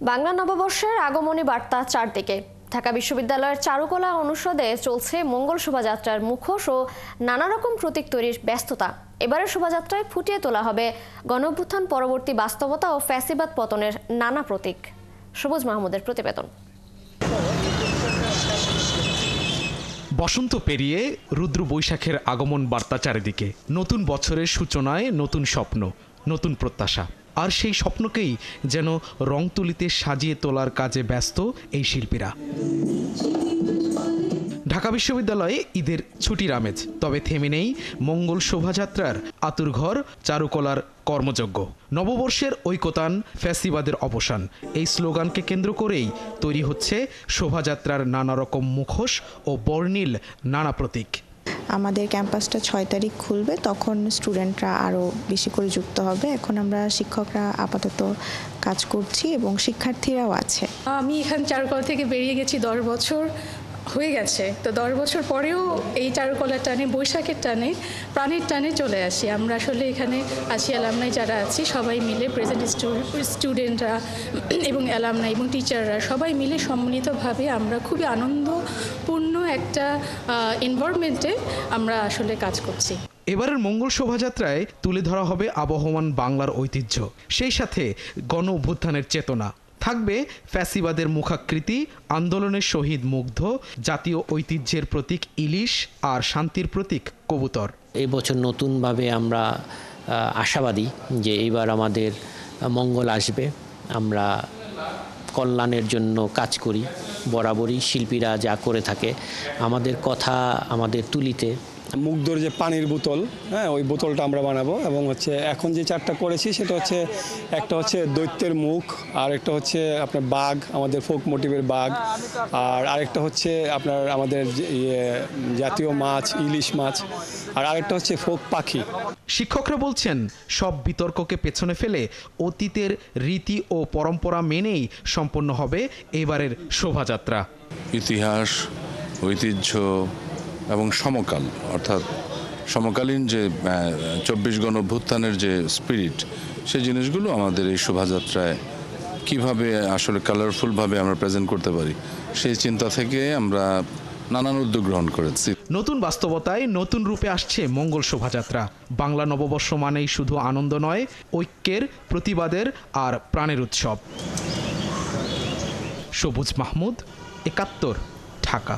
বাংলা নববর্ষের আগমনী বার্তা চারদিকে। ঢাকা বিশ্ববিদ্যালয়ের চারুকলা অনুষদে চলছে মঙ্গল শোভাযাত্রার মুখোশ ও নানা রকম প্রতীক তৈরির ব্যস্ততা। এবারের শোভাযাত্রায় ফুটিয়ে তোলা হবে গণঅভ্যুত্থান পরবর্তী বাস্তবতা ও ফ্যাসিবাদ পতনের নানা প্রতীক। সবুজ মাহমুদের প্রতিবেদন। বসন্ত পেরিয়ে রুদ্র বৈশাখের আগমন বার্তা চারিদিকে। নতুন বছরের সূচনায় নতুন স্বপ্ন, নতুন প্রত্যাশা। আর সেই স্বপ্নকেই যেন রং তুলিতে সাজিয়ে তোলার কাজে ব্যস্ত এই শিল্পীরা। ঢাকা বিশ্ববিদ্যালয়ে ঈদের ছুটির আমেজ, তবে থেমে নেই মঙ্গল শোভাযাত্রার আতুরঘর চারুকলার কর্মযজ্ঞ। নববর্ষের ঐকতান, ফ্যাসিবাদের অবসান, এই স্লোগানকে কেন্দ্র করেই তৈরি হচ্ছে শোভাযাত্রার নানা রকম মুখোশ ও বর্ণিল নানা প্রতীক। আমাদের ক্যাম্পাসটা 6 তারিখ খুলবে, তখন স্টুডেন্টরা আরও বেশি করে যুক্ত হবে। এখন আমরা শিক্ষকরা আপাতত কাজ করছি এবং শিক্ষার্থীরাও আছে। আমি এখান চারুকলা থেকে বেরিয়ে গেছি 10 বছর হয়ে গেছে। তো 10 বছর পরেও এই চারুকলার টানে, বৈশাখের টানে, প্রাণের টানে চলে আসি। আমরা আসলে এখানে আছি অ্যালামনাই যারা আছি সবাই মিলে, প্রেজেন্ট স্টুডেন্টরা এবং অ্যালামনাই এবং টিচাররা সবাই মিলে সম্মিলিতভাবে আমরা খুবই আনন্দপূর্ণ একটা এনভায়রনমেন্টে আমরা আসলে কাজ করছি। এবারের মঙ্গল শোভাযাত্রায় তুলে ধরা হবে আবহমান বাংলার ঐতিহ্য, সেই সাথে গণ অভ্যুত্থানের চেতনা। থাকবে ফ্যাসিবাদের মুখাকৃতি, আন্দোলনের শহীদ মুগ্ধ, জাতীয় ঐতিহ্যের প্রতীক ইলিশ আর শান্তির প্রতীক কবুতর। এই বছর নতুনভাবে আমরা আশাবাদী যে এইবার আমাদের মঙ্গল আসবে। আমরা কল্যাণের জন্য কাজ করি, বরাবরই শিল্পীরা যা করে থাকে। আমাদের কথা, আমাদের তুলিতে মুগ্ধর যে পানির বোতল, ওই বোতলটা আমরা বানাবো এবং এখন যে চারটা করেছি সেটা একটা হচ্ছে দৈত্যের মুখ, আর একটা হচ্ছে আপনার বাঘ, আমাদের ফোক মোটিভের বাঘ, আর আরেকটা হচ্ছে আপনার আমাদের জাতীয় মাছ ইলিশ মাছ, আর আরেকটা হচ্ছে ফোক পাখি। শিক্ষকরা বলছেন সব বিতর্ককে পেছনে ফেলে অতীতের রীতি ও পরম্পরা মেনেই সম্পন্ন হবে এবারের শোভাযাত্রা। ইতিহাস, ঐতিহ্য এবং সমকাল, অর্থাৎ সমকালীন যে 24 গণ অভ্যুত্থানের যে স্পিরিট, সেই জিনিসগুলো আমাদের এই শোভাযাত্রায় কিভাবে আসলে কালারফুলভাবে আমরা প্রেজেন্ট করতে পারি, সেই চিন্তা থেকে আমরা নানান উদ্যোগ গ্রহণ করেছি। নতুন বাস্তবতায় নতুন রূপে আসছে মঙ্গল শোভাযাত্রা। বাংলা নববর্ষ মানেই শুধু আনন্দ নয়, ঐক্যের, প্রতিবাদের আর প্রাণের উৎসব। সবুজ মাহমুদ, ৭১, ঢাকা।